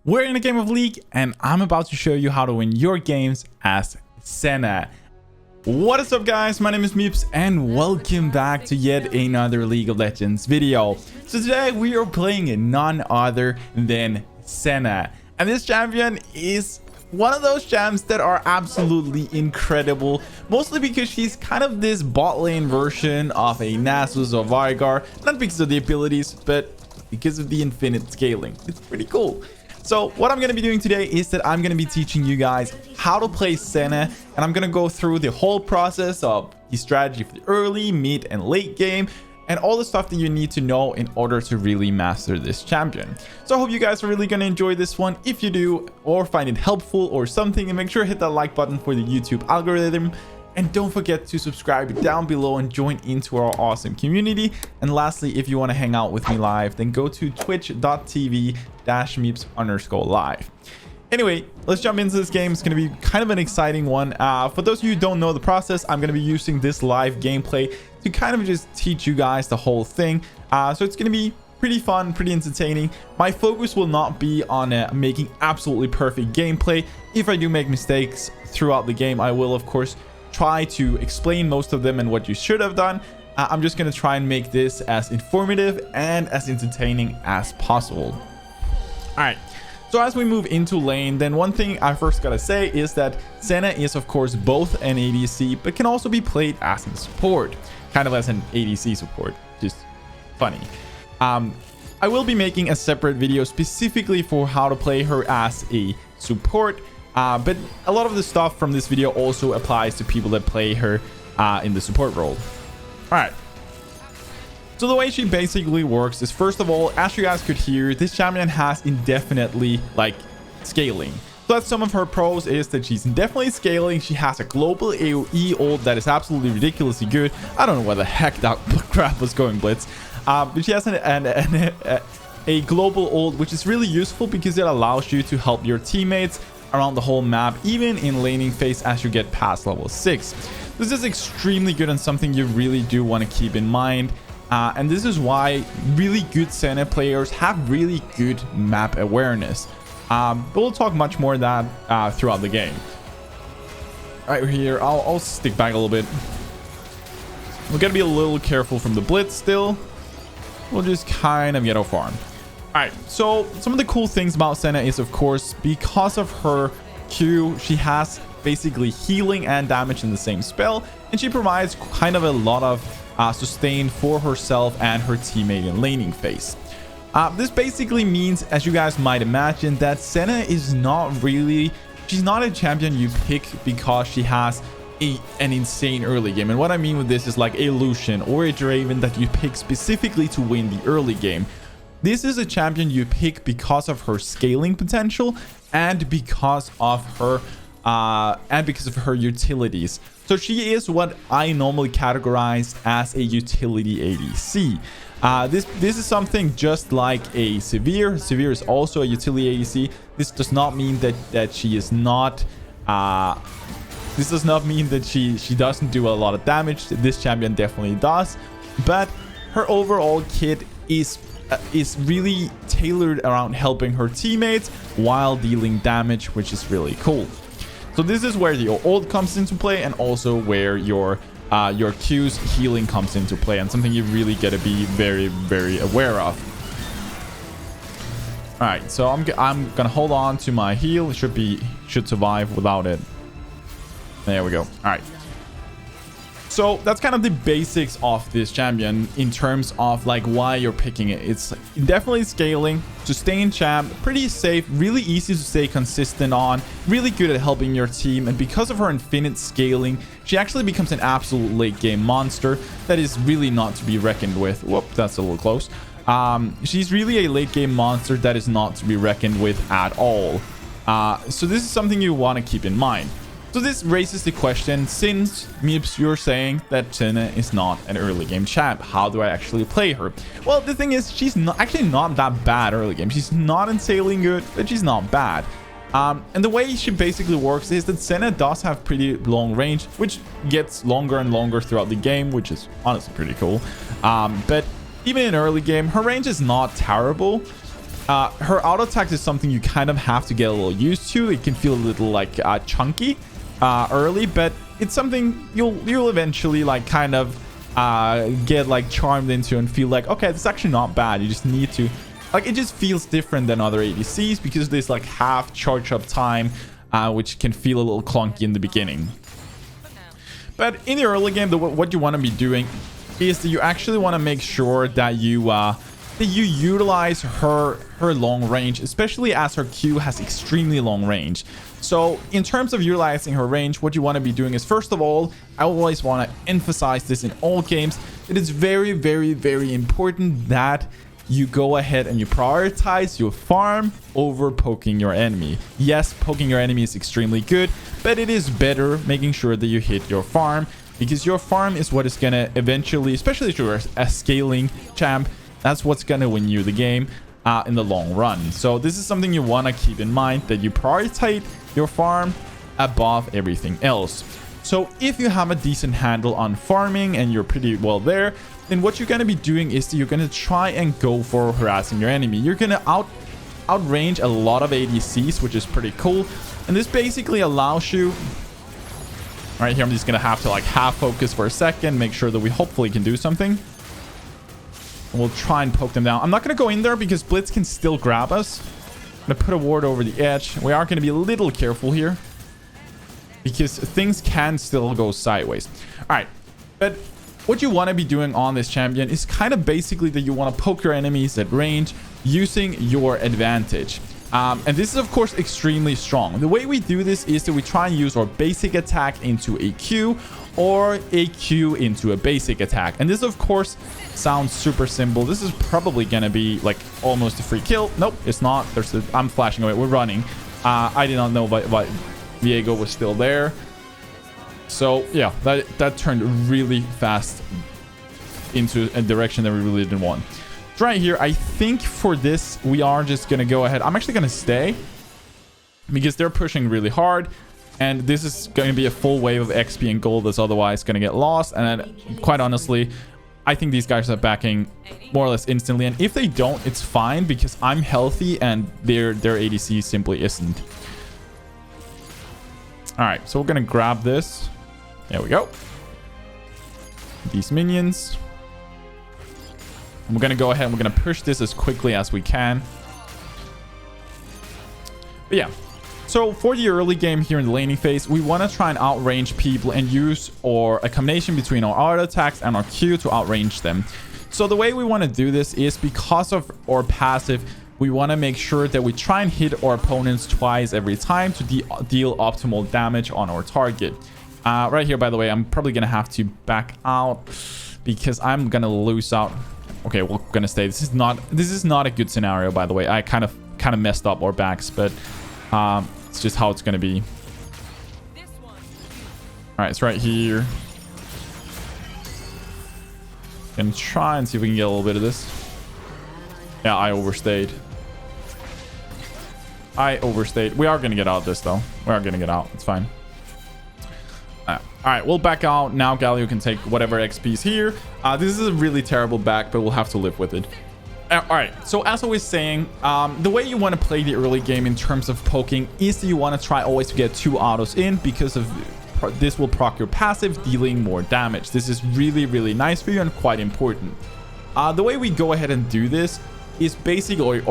We're in a game of League, and I'm about to show you how to win your games as Senna. What is up, guys? My name is MipZ, and welcome back to yet another League of Legends video. So today we are playing none other than Senna, and this champion is one of those champs that are absolutely incredible, mostly because she's kind of this bot lane version of a Nasus or Veigar, not because of the abilities, but because of the infinite scaling. It's pretty cool. So what I'm going to be doing today is that I'm going to be teaching you guys how to play Senna, and I'm going to go through the whole process of the strategy for the early, mid, and late game, and all the stuff that you need to know in order to really master this champion. So I hope you guys are really going to enjoy this one. If you do, or find it helpful or something, and make sure to hit that like button for the YouTube algorithm. And don't forget to subscribe down below and join into our awesome community. And lastly, if you want to hang out with me live, then go to twitch.tv/MipZ_live. Anyway, let's jump into this game. It's going to be kind of an exciting one. For those of you who don't know the process, I'm going to be using this live gameplay to kind of just teach you guys the whole thing. So it's going to be pretty fun, pretty entertaining. My focus will not be on making absolutely perfect gameplay. If I do make mistakes throughout the game, I will, of course, try to explain most of them and what you should have done. I'm just going to try and make this as informative and as entertaining as possible. All right. So as we move into lane, then one thing I first gotta say is that Senna is of course both an ADC, but can also be played as a support, kind of as an ADC support. Just funny. I will be making a separate video specifically for how to play her as a support, but a lot of the stuff from this video also applies to people that play her in the support role. All right. So the way she basically works is, first of all, as you guys could hear, this champion has indefinitely scaling. So that's some of her pros, is that she's indefinitely scaling. She has a global AoE ult that is absolutely ridiculously good. I don't know where the heck that crap was going, Blitz. But she has a global ult, which is really useful because it allows you to help your teammates around the whole map, even in laning phase as you get past level 6. This is extremely good and something you really do want to keep in mind. And this is why really good Senna players have really good map awareness. But we'll talk much more of that throughout the game. Right here, I'll stick back a little bit. We're gonna be a little careful from the blitz still. We'll just kind of get our farm. Alright, so some of the cool things about Senna is, of course, because of her Q, she has basically healing and damage in the same spell, and she provides kind of a lot of sustain for herself and her teammate in laning phase. This basically means, as you guys might imagine, that Senna is she's not a champion you pick because she has an insane early game. And what I mean with this is like a Lucian or a Draven that you pick specifically to win the early game. This is a champion you pick because of her scaling potential and because of her utilities. So she is what I normally categorize as a utility ADC. This is something just like a Severe. Severe is also a utility ADC. This does not mean that she is not. This does not mean that she doesn't do a lot of damage. This champion definitely does, but her overall kit is really tailored around helping her teammates while dealing damage, which is really cool. So this is where your ult comes into play, and also where your Q's healing comes into play, and something you really got to be very, very aware of. All right, so I'm gonna hold on to my heal. It should survive without it. There we go. All right. So that's kind of the basics of this champion in terms of why you're picking it. It's definitely scaling, sustained champ, pretty safe, really easy to stay consistent on, really good at helping your team. And because of her infinite scaling, she actually becomes an absolute late game monster that is really not to be reckoned with. Whoop, that's a little close. She's really a late game monster that is not to be reckoned with at all. So this is something you want to keep in mind. So this raises the question, since MipZ, you're saying that Senna is not an early game champ, how do I actually play her? Well, the thing is, she's actually not that bad early game. She's not insanely good, but she's not bad. And the way she basically works is that Senna does have pretty long range, which gets longer and longer throughout the game, which is honestly pretty cool. But even in early game, her range is not terrible. Her auto attack is something you kind of have to get a little used to. It can feel a little like chunky early, but it's something you'll eventually like kind of get like charmed into and feel like, okay, this is actually not bad. You just need to, like, it just feels different than other ADCs because there's like half charge up time, which can feel a little clunky in the beginning. But in the early game, what you want to be doing is that you actually want to make sure that you utilize her long range, especially as her Q has extremely long range. So in terms of utilizing her range, what you want to be doing is, first of all, I always want to emphasize this in all games. It is very, very, very important that you go ahead and you prioritize your farm over poking your enemy. Yes, poking your enemy is extremely good, but it is better making sure that you hit your farm, because your farm is what is going to eventually, especially if you're a scaling champ, that's what's going to win you the game in the long run. So this is something you want to keep in mind, that you prioritize your farm above everything else. So if you have a decent handle on farming and you're pretty well there, then what you're going to be doing is that you're going to try and go for harassing your enemy. You're going to outrange a lot of ADCs, which is pretty cool. And this basically allows you... Right here, I'm just going to have to like half focus for a second, make sure that we hopefully can do something. We'll try and poke them down. I'm not going to go in there because Blitz can still grab us. I'm going to put a ward over the edge. We are going to be a little careful here, because things can still go sideways. All right. But what you want to be doing on this champion is kind of basically that you want to poke your enemies at range using your advantage. And this is, of course, extremely strong. The way we do this is that we try and use our basic attack into a Q, or a Q into a basic attack. And this, of course, sounds super simple. This is probably going to be like almost a free kill. Nope, it's not. I'm flashing away. We're running. I did not know but Viego was still there. So yeah, that turned really fast into a direction that we really didn't want. Right here, I think for this, we are just going to go ahead. I'm actually going to stay because they're pushing really hard. And this is going to be a full wave of XP and gold that's otherwise going to get lost. And then, quite honestly, I think these guys are backing more or less instantly. And if they don't, it's fine because I'm healthy and their ADC simply isn't. All right, so we're going to grab this. There we go. These minions. And we're going to go ahead and we're going to push this as quickly as we can. But yeah. So for the early game here in the laning phase, we want to try and outrange people and use a combination between our auto attacks and our Q to outrange them. So the way we want to do this is, because of our passive, we want to make sure that we try and hit our opponents twice every time to deal optimal damage on our target. Right here, by the way, I'm probably going to have to back out because I'm going to lose out. Okay, we're going to stay. This is not a good scenario, by the way. I kind of messed up our backs, but it's just how it's going to be. All right, it's right here. Gonna try and see if we can get a little bit of this. Yeah, I overstayed. We are going to get out of this, though. We are going to get out. It's fine. All right, we'll back out. Now Galio can take whatever XP's here. This is a really terrible back, but we'll have to live with it. All right, so as I was saying, the way you want to play the early game in terms of poking is that you want to try always to get 2 autos in, because of this will proc your passive, dealing more damage. This is really, really nice for you and quite important. The way we go ahead and do this is basically,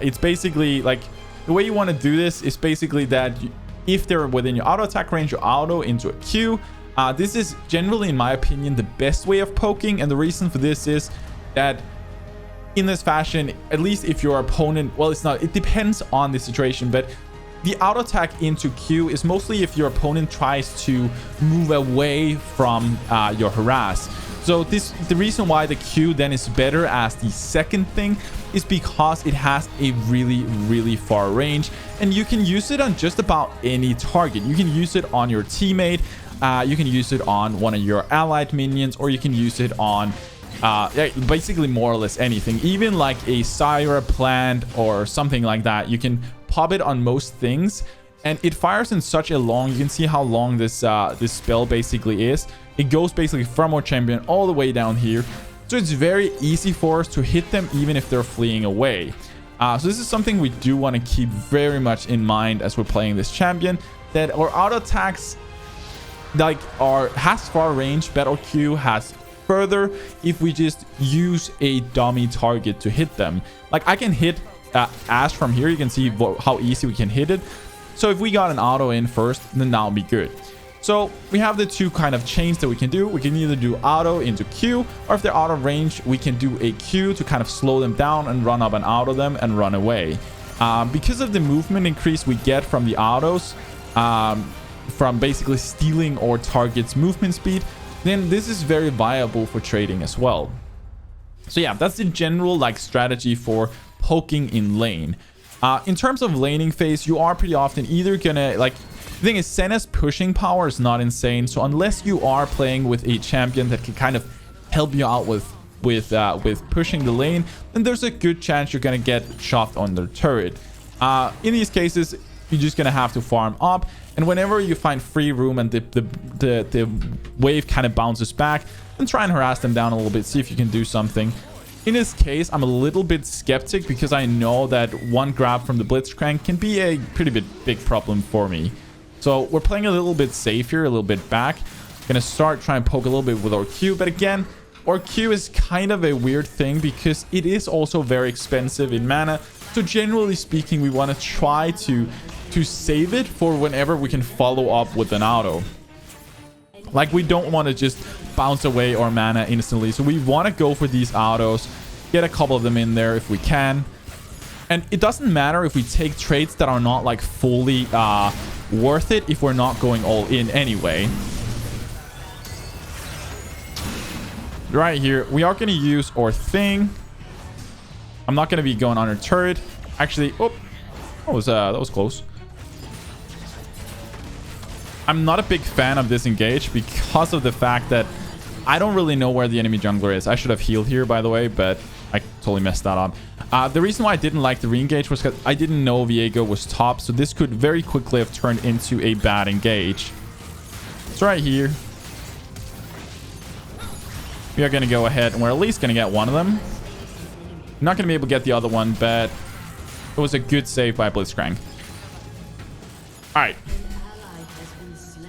it's basically like, the way you want to do this is basically that if they're within your auto attack range, you auto into a Q. This is generally, in my opinion, the best way of poking, and the reason for this is that in this fashion, at least if your opponent, well, it depends on the situation, but the auto attack into Q is mostly if your opponent tries to move away from your harass. So the reason why the Q then is better as the second thing is because it has a really, really far range, and you can use it on just about any target. You can use it on your teammate, you can use it on one of your allied minions, or you can use it on basically more or less anything, even like a Syra plant or something like that. You can pop it on most things, and it fires in such a long, you can see how long this spell basically is. It goes basically from our champion all the way down here, so it's very easy for us to hit them even if they're fleeing away. So this is something we do want to keep very much in mind as we're playing this champion, that our auto attacks like has far range, Battle Q has further if we just use a dummy target to hit them. Like I can hit Ash from here. You can see how easy we can hit it. So if we got an auto in first, then that'll be good. So we have the two kind of chains that we can do. We can either do auto into Q, or if they're out of range, we can do a Q to kind of slow them down and run up and auto them and run away. Because of the movement increase we get from the autos, from basically stealing our target's movement speed, then this is very viable for trading as well. So yeah, that's the general like strategy for poking in lane. In terms of laning phase, you are pretty often either gonna like, the thing is Senna's pushing power is not insane, so unless you are playing with a champion that can kind of help you out with pushing the lane, then there's a good chance you're gonna get shot on the turret. In these cases, you're just gonna have to farm up, and whenever you find free room and the wave kind of bounces back, then try and harass them down a little bit, see if you can do something. In this case, I'm a little bit skeptic because I know that one grab from the Blitzcrank can be a pretty big problem for me. So we're playing a little bit safe here, a little bit back. Gonna start trying to poke a little bit with our Q, but again, our Q is kind of a weird thing because it is also very expensive in mana. So generally speaking, we want to try to save it for whenever we can follow up with an auto. Like we don't want to just bounce away our mana instantly. So we want to go for these autos, get a couple of them in there if we can. And it doesn't matter if we take trades that are not like fully worth it if we're not going all in anyway. Right here, we are going to use our thing. I'm not going to be going on our turret. Actually, oh, that was close. I'm not a big fan of this engage because of the fact that I don't really know where the enemy jungler is. I should have healed here, by the way, but I totally messed that up. The reason why I didn't like the re-engage was because I didn't know Viego was top, so this could very quickly have turned into a bad engage. It's right here. We are going to go ahead, and we're at least going to get one of them. Not going to be able to get the other one, but it was a good save by Blitzcrank. All right.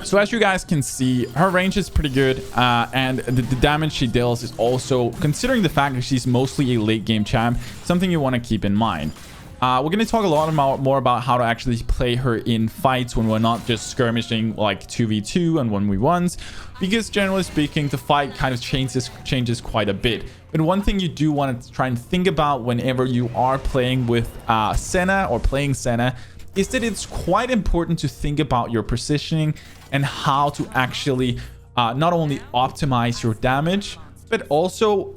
So as you guys can see, her range is pretty good, and the damage she deals is also, considering the fact that she's mostly a late game champ, something you want to keep in mind. We're going to talk a lot more about how to actually play her in fights when we're not just skirmishing like 2v2 and 1v1s, because generally speaking, the fight kind of changes quite a bit. But one thing you do want to try and think about whenever you are playing with Senna or playing Senna is that it's quite important to think about your positioning and how to actually not only optimize your damage, but also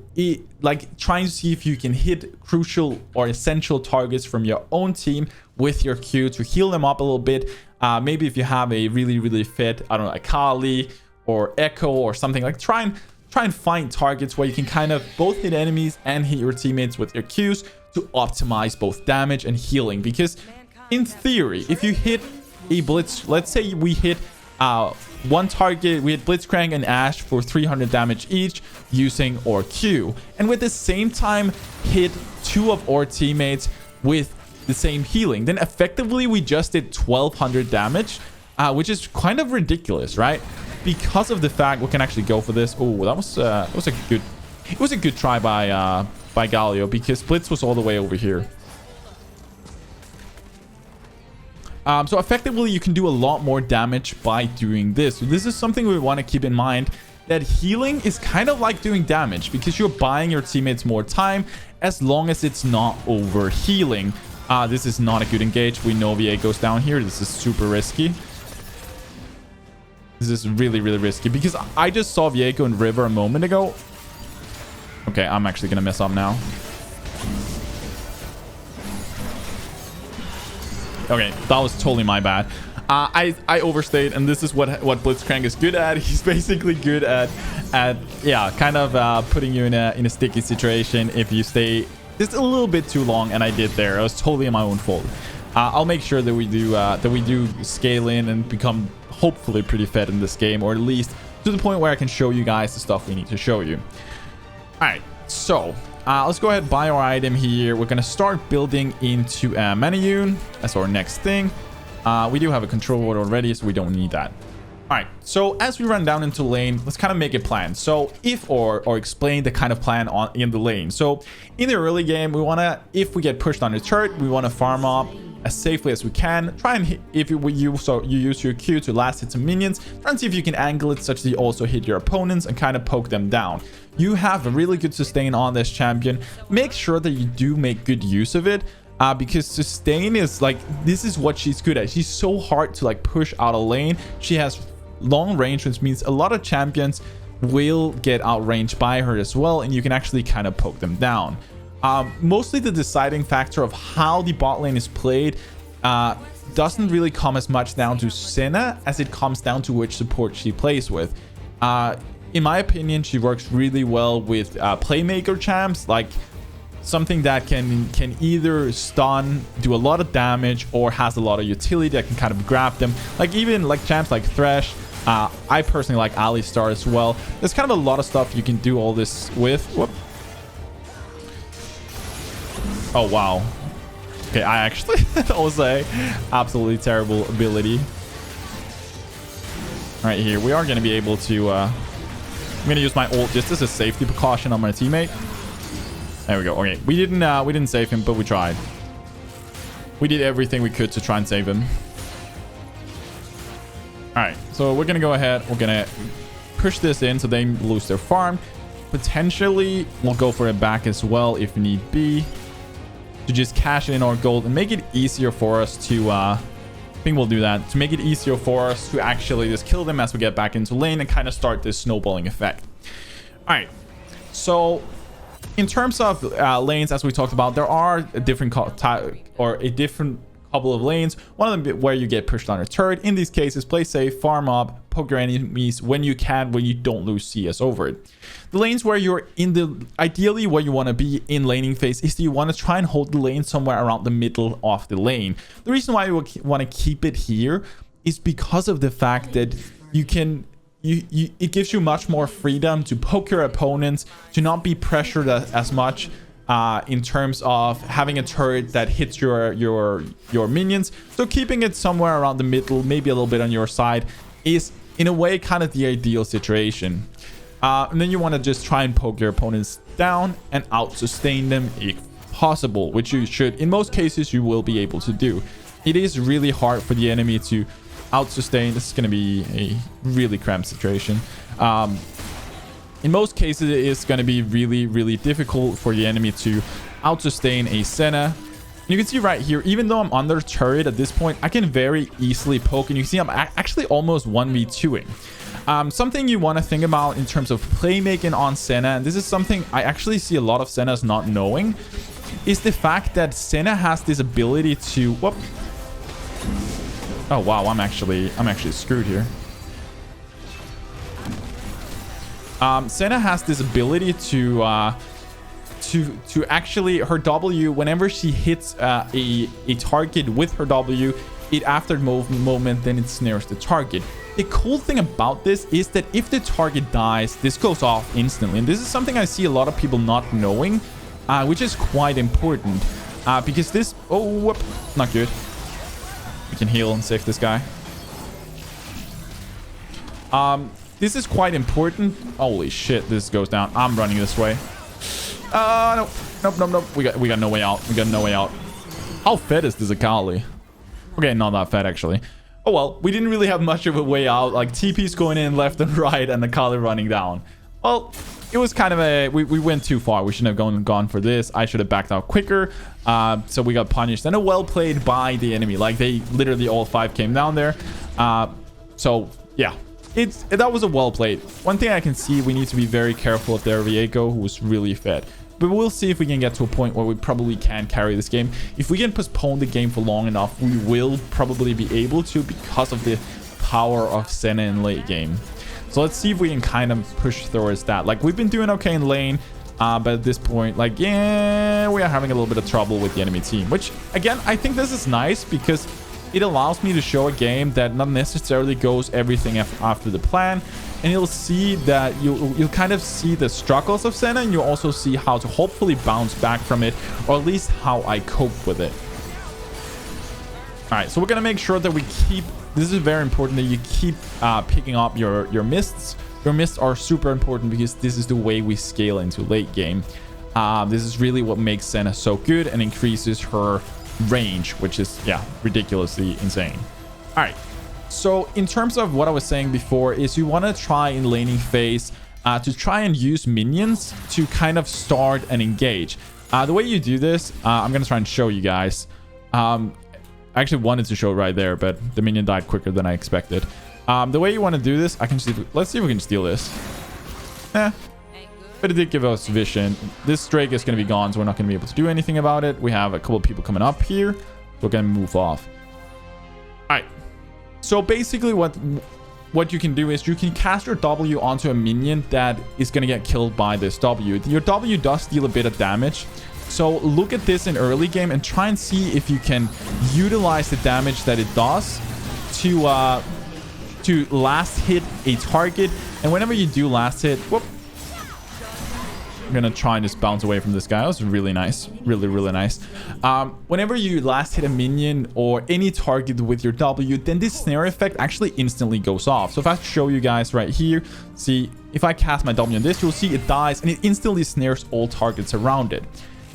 like trying to see if you can hit crucial or essential targets from your own team with your Q to heal them up a little bit. Maybe if you have a really fit, I don't know, Akali or Echo or something, like try and find targets where you can kind of both hit enemies and hit your teammates with your Qs to optimize both damage and healing. Because in theory, if you hit a blitz, let's say we hit one target, we hit Blitzcrank and Ashe for 300 damage each using our Q, and with the same time hit two of our teammates with the same healing, then effectively we just did 1200 damage, which is kind of ridiculous, right? Because of the fact we can actually go for this. Oh, that was a good try by Galio, because Blitz was all the way over here. So effectively, you can do a lot more damage by doing this. So this is something we want to keep in mind, that healing is kind of like doing damage because you're buying your teammates more time as long as it's not over healing. This is not a good engage. We know Viego's down here. This is super risky. This is really risky because I just saw Viego and River a moment ago. Okay, I'm actually going to mess up now. Okay, that was totally my bad. I overstayed, and this is what Blitzcrank is good at. He's basically good at yeah, kind of putting you in a sticky situation if you stay just a little bit too long, and I did there. It was totally my own fault. I'll make sure that we do scale in and become hopefully pretty fed in this game, or at least to the point where I can show you guys the stuff we need to show you. All right, so let's go ahead and buy our item here. We're going to start building into Manayun. That's our next thing. We do have a control ward already, so we don't need that. All right, so as we run down into lane, let's kind of make a plan. So or explain the kind of plan in the lane. So in the early game, we want to, if we get pushed on the turret, we want to farm up as safely as we can. Try and hit, if you use your Q to last hit some minions, try and see if you can angle it such that you also hit your opponents and kind of poke them down. You have a really good sustain on this champion. Make sure that you do make good use of it. Because sustain is like, this is what she's good at. She's so hard to like push out a lane. She has long range, which means a lot of champions will get outranged by her as well, and you can actually kind of poke them down. Mostly the deciding factor of how the bot lane is played doesn't really come as much down to Senna as it comes down to which support she plays with. In my opinion, she works really well with playmaker champs, like something that can either stun, do a lot of damage, or has a lot of utility that can kind of grab them. Like even like champs like Thresh. I personally like Alistar as well. There's kind of a lot of stuff you can do all this with. Whoop. Oh wow. Okay, I actually that was a absolutely terrible ability. Right here, we are going to be able to. I'm going to use my ult just as a safety precaution on my teammate. There we go. Okay, we didn't save him, but we tried. We did everything we could to try and save him. All right, so we're gonna go ahead. We're gonna push this in so they lose their farm. Potentially, we'll go for it back as well if need be, to just cash in our gold and make it easier for us to. I think we'll do that to make it easier for us to actually just kill them as we get back into lane and kind of start this snowballing effect. All right, so in terms of lanes, as we talked about, there are a different couple of lanes. One of them where you get pushed on a turret. In these cases, play safe, farm up, poke your enemies when you can, when you don't lose CS over it. The lanes where you're in the, ideally where you want to be in laning phase is you want to try and hold the lane somewhere around the middle of the lane. The reason why you want to keep it here is because of the fact that you can it gives you much more freedom to poke your opponents, to not be pressured as much in terms of having a turret that hits your minions. So keeping it somewhere around the middle, maybe a little bit on your side, is in a way kind of the ideal situation. And then you want to just try and poke your opponents down and out sustain them if possible, which you should, in most cases, you will be able to do. It is really hard for the enemy to out sustain. This is going to be a really cramped situation. In most cases, it is going to be really difficult for the enemy to out sustain a Senna. And you can see right here, even though I'm under turret at this point, I can very easily poke, and you can see I'm actually almost 1v2ing. Something you want to think about in terms of playmaking on Senna, and this is something I actually see a lot of Sennas not knowing, is the fact that Senna has this ability to... Whoop. Oh wow, I'm actually screwed here. Senna has this ability to actually, her W, whenever she hits a target with her W, it after moment then it snares the target. The cool thing about this is that if the target dies, this goes off instantly, and this is something I see a lot of people not knowing, which is quite important, because this... Oh, whoop, not good. We can heal and save this guy. This is quite important. Holy shit, this goes down. I'm running this way. Nope. We got no way out. We got no way out. How fed is this Akali? Okay, not that fed actually. Oh well, we didn't really have much of a way out. Like TP's going in left and right, and Akali running down. Well, it was kind of a... We went too far. We shouldn't have gone for this. I should have backed out quicker. So we got punished. And a well played by the enemy. Like, they literally all 5 came down there. So, yeah. That was a well played. One thing I can see, we need to be very careful of their Viego, who was really fed. But we'll see if we can get to a point where we probably can carry this game. If we can postpone the game for long enough, we will probably be able to, because of the power of Senna in late game. So let's see if we can kind of push towards that. Like, we've been doing okay in lane, but at this point, like, yeah, we are having a little bit of trouble with the enemy team. Which, again, I think this is nice because it allows me to show a game that not necessarily goes everything after the plan. and you'll see that you'll kind of see the struggles of Senna, and you'll also see how to hopefully bounce back from it, or at least how I cope with it. All right, so we're gonna make sure that we keep, this is very important, that you keep picking up your mists. Your mists are super important because this is the way we scale into late game. This is really what makes Senna so good and increases her range, which is, yeah, ridiculously insane. All right, so in terms of what I was saying before, is you want to try in laning phase to try and use minions to kind of start and engage. The way you do this, I'm gonna try and show you guys. I actually wanted to show it right there, but the minion died quicker than I expected. The way you want to do this, I can see, let's see if we can steal this. But it did give us vision. This Drake is going to be gone, so we're not going to be able to do anything about it. We have a couple of people coming up here. We're going to move off. All right. So basically what you can do is you can cast your W onto a minion that is going to get killed by this W. Your W does deal a bit of damage. So look at this in early game and try and see if you can utilize the damage that it does to last hit a target. And whenever you do last hit, whoop, I'm gonna try and just bounce away from this guy. That was really nice, really nice. Whenever you last hit a minion or any target with your W, then this snare effect actually instantly goes off. So if I show you guys right here, see, if I cast my W on this, you'll see it dies and it instantly snares all targets around it.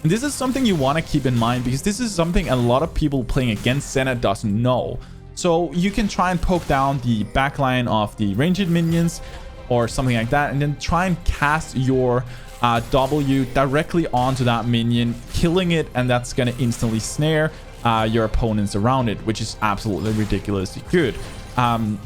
And this is something you want to keep in mind, because this is something a lot of people playing against Senna doesn't know. So you can try and poke down the backline of the ranged minions or something like that, and then try and cast your W directly onto that minion, killing it, and that's going to instantly snare your opponents around it, which is absolutely ridiculously good.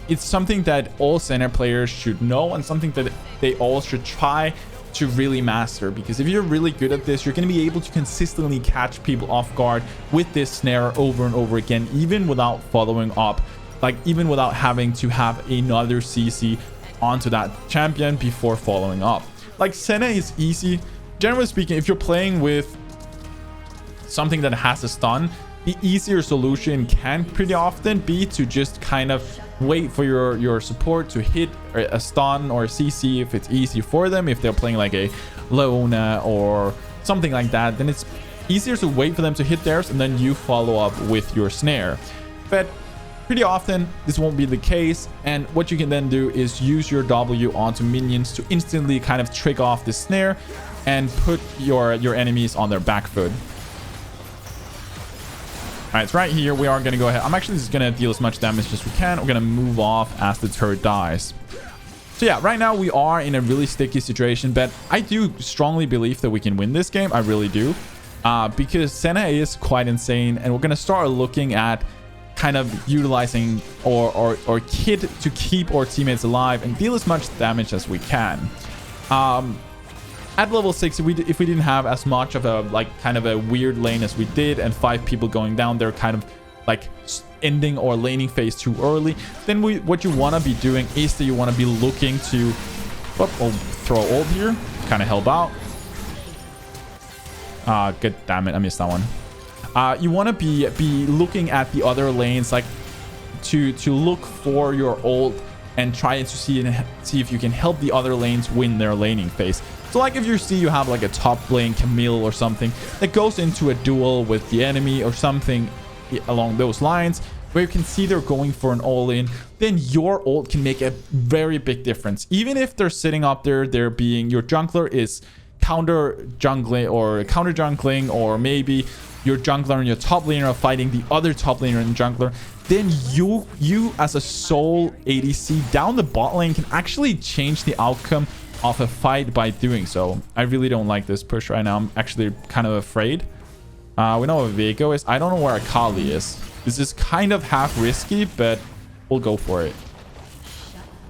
It's something that all Senna players should know, and something that they all should try to really master, because if you're really good at this, you're going to be able to consistently catch people off guard with this snare over and over again, even without following up, like even without having to have another CC onto that champion before following up. Like, Senna is easy. Generally speaking, if you're playing with something that has a stun, the easier solution can pretty often be to just kind of wait for your support to hit a stun or a CC if it's easy for them. If they're playing like a Leona or something like that, then it's easier to wait for them to hit theirs and then you follow up with your snare. But pretty often this won't be the case, and what you can then do is use your W onto minions to instantly kind of trick off the snare and put your enemies on their back foot. All right, it's right here. We are going to go ahead. I'm actually just going to deal as much damage as we can. We're going to move off as the turret dies. So yeah, right now we are in a really sticky situation, but I do strongly believe that we can win this game. I really do, because Senna is quite insane, and we're going to start looking at kind of utilizing or kit to keep our teammates alive and deal as much damage as we can. At level 6, if we didn't have as much of a kind of a weird lane as we did, and 5 people going down there kind of like ending or laning phase too early, then what you want to be doing is that you want to be looking to throw ult here, kind of help out. Good, damn it, I missed that one. You want to be looking at the other lanes, like to look for your ult and try to see if you can help the other lanes win their laning phase. So like if you have like a top lane Camille or something that goes into a duel with the enemy or something along those lines, where you can see they're going for an all-in, then your ult can make a very big difference. Even if they're sitting up there, they're being, your jungler is counter jungling, or maybe your jungler and your top laner are fighting the other top laner and jungler, then you as a sole ADC down the bot lane can actually change the outcome of a fight by doing so. I really don't like this push right now. I'm actually kind of afraid. We know what Viego is. I don't know where Akali is. This is kind of half risky, but we'll go for it.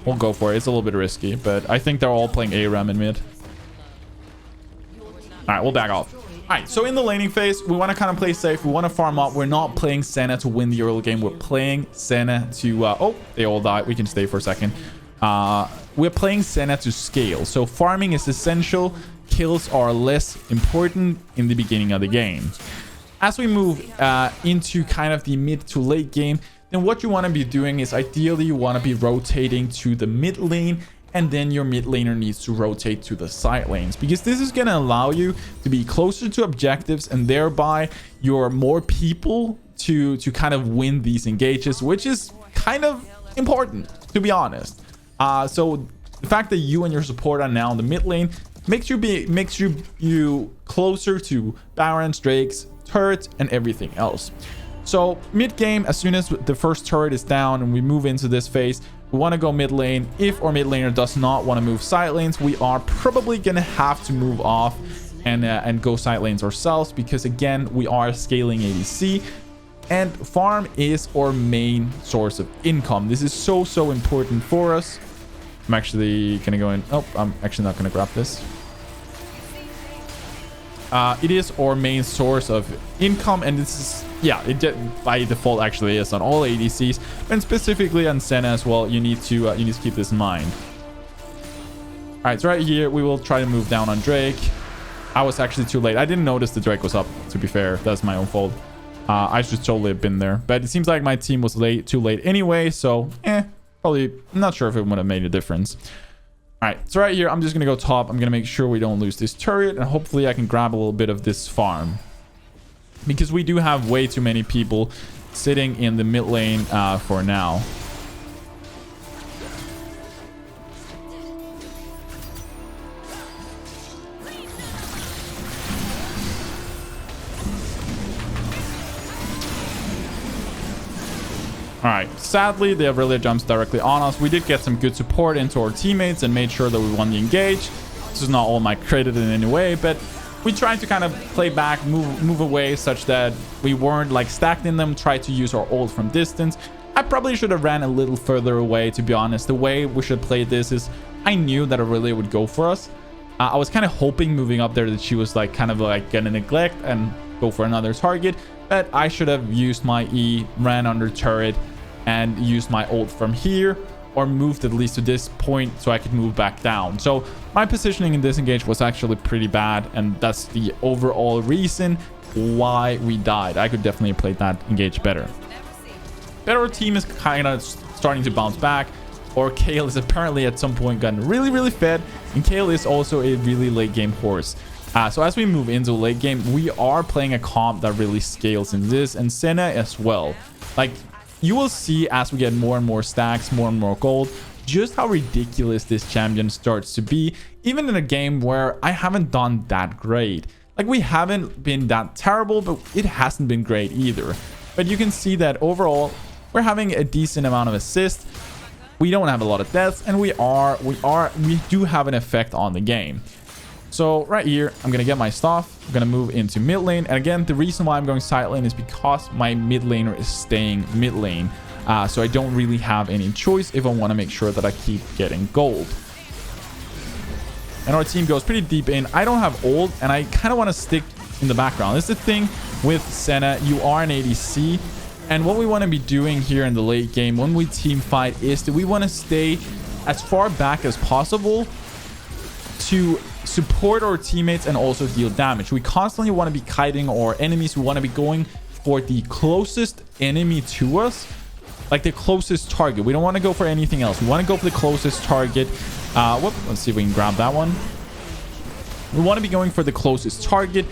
We'll go for it. It's a little bit risky, but I think they're all playing ARAM in mid. All right, we'll back off. All right, so in the laning phase, we want to kind of play safe. We want to farm up. We're not playing Senna to win the early game. We're playing Senna to... oh, they all died. We can stay for a second. We're playing Senna to scale. So farming is essential. Kills are less important in the beginning of the game. As we move into kind of the mid to late game, then what you want to be doing is ideally you want to be rotating to the mid lane and then your mid laner needs to rotate to the side lanes, because this is going to allow you to be closer to objectives, and thereby you're more people to kind of win these engages, which is kind of important, to be honest. So the fact that you and your support are now in the mid lane makes you closer to barons, drakes, turrets, and everything else. So mid game, as soon as the first turret is down and we move into this phase, we want to go mid lane. If our mid laner does not want to move side lanes, we are probably gonna have to move off and go side lanes ourselves, because again, we are scaling ADC and farm is our main source of income. This is so important for us. I'm actually gonna go in. Oh, I'm actually not gonna grab this. It is our main source of income, and this is, yeah, it by default actually is on all ADCs, and specifically on Senna as well. You need to keep this in mind. All right, so right here we will try to move down on Drake. I was actually too late. I didn't notice the Drake was up, to be fair. That's my own fault. I should totally have been there, but it seems like my team was too late anyway, so probably, I'm not sure if it would have made a difference. All right, so right here, I'm just going to go top. I'm going to make sure we don't lose this turret, and hopefully I can grab a little bit of this farm, because we do have way too many people sitting in the mid lane for now. All right, sadly, the Aurelia jumps directly on us. We did get some good support into our teammates and made sure that we won the engage. This is not all my credit in any way, but we tried to kind of play back, move away, such that we weren't like stacked in them, try to use our ult from distance. I probably should have ran a little further away, to be honest. The way we should play this is, I knew that Aurelia would go for us. I was kind of hoping moving up there that she was like kind of like gonna neglect and go for another target, but I should have used my E, ran under turret, and used my ult from here, or moved at least to this point so I could move back down. So my positioning in this engage was actually pretty bad, and that's the overall reason why we died. I could definitely have played that engage better. But our team is kind of starting to bounce back. Or Kayle is apparently at some point gotten really fed, and Kayle is also a really late game horse. So as we move into late game, we are playing a comp that really scales in this, and Senna as well. Like, you will see as we get more and more stacks, more and more gold, just how ridiculous this champion starts to be, even in a game where I haven't done that great. Like, we haven't been that terrible, but it hasn't been great either. But you can see that overall, we're having a decent amount of assists. We don't have a lot of deaths, and we do have an effect on the game. So right here, I'm going to get my stuff. I'm going to move into mid lane. And again, the reason why I'm going side lane is because my mid laner is staying mid lane. So I don't really have any choice if I want to make sure that I keep getting gold. And our team goes pretty deep in. I don't have ult, and I kind of want to stick in the background. This is the thing with Senna. You are an ADC. And what we want to be doing here in the late game when we team fight is that we want to stay as far back as possible to support our teammates and also deal damage. We constantly want to be kiting our enemies. We want to be going for the closest enemy to us, like the closest target. We don't want to go for anything else. We want to go for the closest target. Let's see if we can grab that one. We want to be going for the closest target.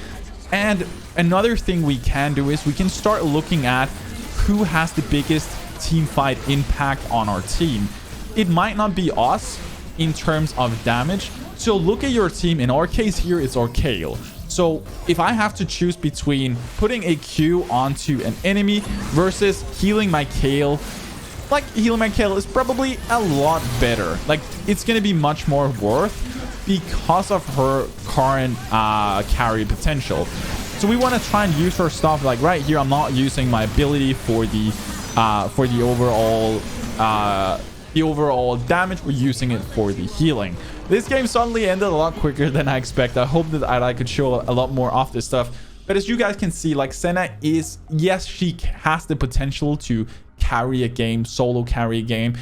And another thing we can do is we can start looking at who has the biggest team fight impact on our team. It might not be us in terms of damage. So look at your team. In our case here, it's our Kayle. So if I have to choose between putting a Q onto an enemy versus healing my Kayle, like healing my Kayle is probably a lot better. Like, it's going to be much more worth because of her current carry potential. So we want to try and use her stuff. Like right here, I'm not using my ability for the overall damage. We're using it for the healing. This game suddenly ended a lot quicker than I expected. I hope that I could show a lot more of this stuff. But as you guys can see, like, Senna is, yes, she has the potential to carry a game, solo carry a game.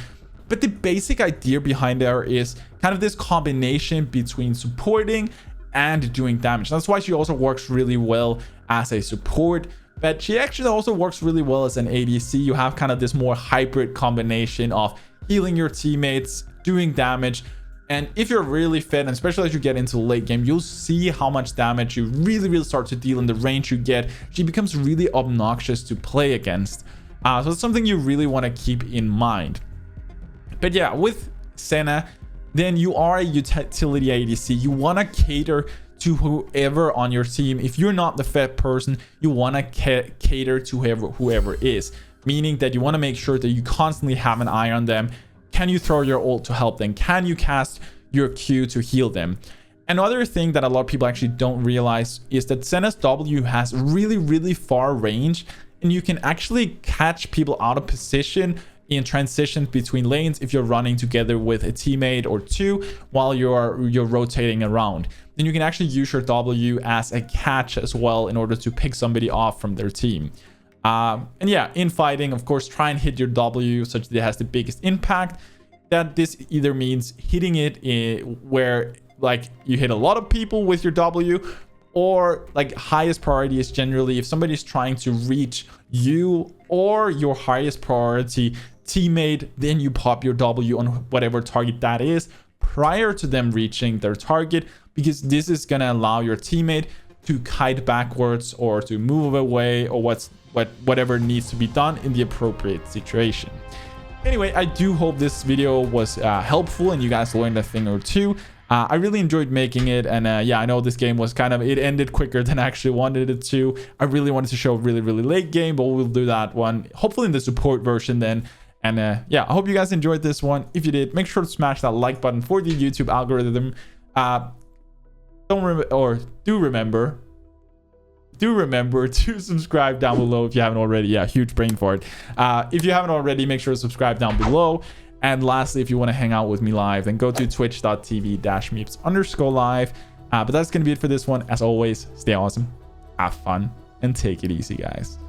But the basic idea behind her is kind of this combination between supporting and doing damage. That's why she also works really well as a support. But she actually also works really well as an ADC. You have kind of this more hybrid combination of healing your teammates, doing damage, And if you're really fit, and especially as you get into the late game, you'll see how much damage you really start to deal, and the range you get. She becomes really obnoxious to play against. So it's something you really want to keep in mind. But yeah, with Senna, then you are a utility ADC. You want to cater to whoever on your team. If you're not the fit person, you want to cater to whoever is. Meaning that you want to make sure that you constantly have an eye on them. Can you throw your ult to help them? Can you cast your Q to heal them? Another thing that a lot of people actually don't realize is that Senna's W has really far range, and you can actually catch people out of position in transitions between lanes if you're running together with a teammate or two while you're rotating around. Then you can actually use your W as a catch as well in order to pick somebody off from their team. And yeah, in fighting, of course, try and hit your W such that it has the biggest impact. That this either means hitting it where like you hit a lot of people with your W, or like highest priority is generally if somebody's trying to reach you or your highest priority teammate, then you pop your W on whatever target that is prior to them reaching their target, because this is going to allow your teammate to kite backwards or to move away, or whatever needs to be done in the appropriate situation. Anyway, I do hope this video was helpful and you guys learned a thing or two. I really enjoyed making it, and yeah, I know this game was it ended quicker than I actually wanted it to. I really wanted to show a really late game, but we'll do that one hopefully in the support version then. And yeah, I hope you guys enjoyed this one. If you did, make sure to smash that like button for the YouTube algorithm. Do remember to subscribe down below if you haven't already. Yeah, huge brain fart. If you haven't already, make sure to subscribe down below. And lastly, if you want to hang out with me live, then go to twitch.tv/MipZ_live. But that's going to be it for this one. As always, stay awesome, have fun, and take it easy, guys.